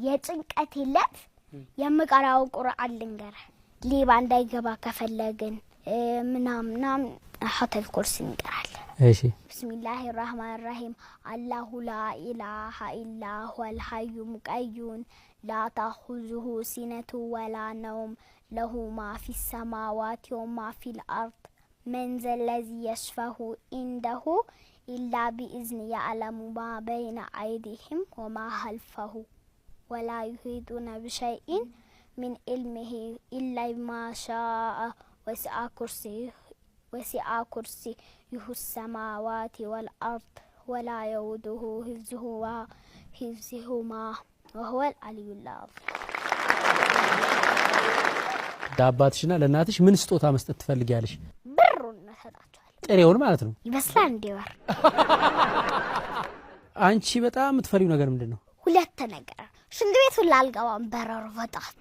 የጭንቀት ይለት የምቀራው ቁርአን ልንገር ሊባ እንዳይገባ ከፈለግን ምናምን ሐተል ኩርሲ እንቀራለን እሺ ቢስሚላሂር ረህማኒር ረሂም አላሁ ላ ኢላሃ ኢላ ሁወል ሐዩል ቀዩም ላ ተኹዙሁ ሲነቱ ወላ ነውም ለሁ ማ ፊስ ሰማዋቲ ወማ ፊል አርድ መን ዘለዚ የሽፈሁ ኢንደሁ ኢላ ቢኢዝኒ ያዕለሙ ማ በይነ አይዲሂም ወማ ኸልፈሁ ወላ ዩሂጡነ ቢሸይኢን من علمه إلا ما شاء وسع كرسيه السماوات والأرض ولا يؤوده حفظهما وهو العلي العظيم ዳባትሽና ለናትሽ ምን ስጦታ መስጠት ትፈልጊያለሽ ብሩን መስጠታቸዋል ጥሬውን ማለት ነው ይመስላል እንዴወር አንቺ በጣም የምትፈሪው ነገር ምንድነው ሁለት ነገር ሽንት ቤት ሁላ አልገባም በረሮ በጣም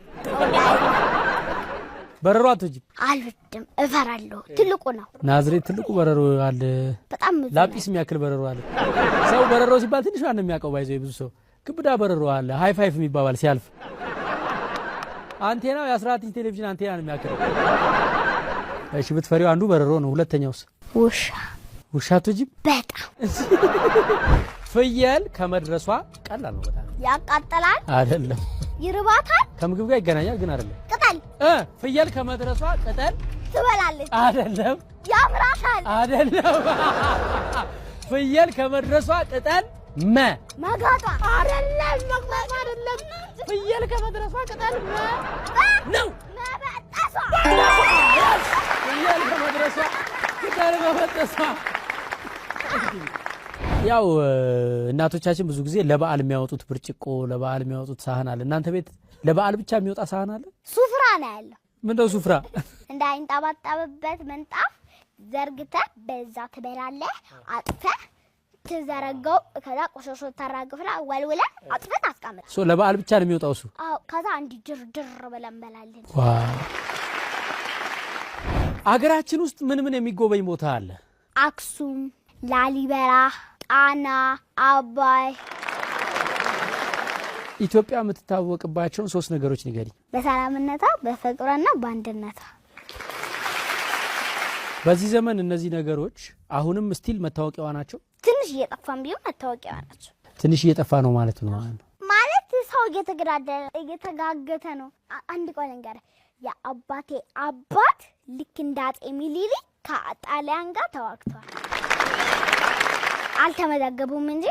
በረሮ አትወጂም አልወድም እፈራለሁ ትልቁ ነው ናዝሬት ትልቁ በረሮ አለ በጣም ላጲስ የሚያክል በረሮ አለ ሰው በረሮ ሲባል ትንሽ ነው የሚያቀው ባይዘው ብዙ ሰው ክብዳ በረሮ አለ ሃይ ፋይፍ የሚባባል ሲያልፍ አንቴናው የ14 ኢንች ቴሌቪዥን አንቴና ነው የሚያክለው እሺ ብትፈሪው አንዱ በረሮ ነው ሁለተኛውስ ውሻ አትወጂም በጣም ፍየል ከመድረሷ ቀላል ነው በጣም ያቃጥላል አይደለም ይርባታል ከምግብ ጋር ይገናኛል ግን አይደለም ቅጠል ፍየል ከመድረሷ ቅጠል ትበላለች አይደለም ያምራታል አይደለም ፍየል ከመድረሷ ቅጠል መጋጣ አይደለም መጋጣ አይደለም ፍየል ከመድረሷ ቅጠል ነው መበጠሷ ፍየል ከመድረሷ ቅጠል መበጠሷ ያው እናቶቻችን ብዙ ጊዜ ለበዓል የሚያወጡት ብርጭቆ ለበዓል የሚያወጡት ሳህን አለ እናንተ ቤት ለበዓል ብቻ የሚወጣ ሳህን አለ ሱፍራ ነው ያለው ምንድነው ሱፍራ እንዳይንጣባጣብበት ምንጣፍ ዘርግተህ በዛ ትበላለህ አጥፈህ ትዘረጋው ከዛ ቆሾሾ ተራግፍና ወልወለ አጥፈህ አስቀምጥ ለበዓል ብቻ ነው የሚወጣው እሱ አዎ ከዛ አንዲ ድርድር ብለን እንበላለን አገራችን ውስጥ ምን የሚጎበኝ ቦታ አለ አክሱም ላሊበላ ጣና አባይ ኢትዮጵያ የምትታወቅባቸው 3 ነገሮች ንገሪ በሰላምነቷ በፍቅሯና በአንድነቷ በዚህ ዘመን እነዚህ ነገሮች አሁንም ስቲል መታወቂያዋ ናቸው ትንሽ እየጠፋን ቢሆን መታወቂያዋ ናቸው ትንሽ እየጠፋ ነው ማለት ነው ማለት ሰው እየተጋገተ ነው አንድ ቆይ ልንገርህ የአባቴ አባት ልክ እንደ አጤ ሚኒሊክ ከጣሊያን ጋር ተዋግቷል አልተመዘገቡም እንጂ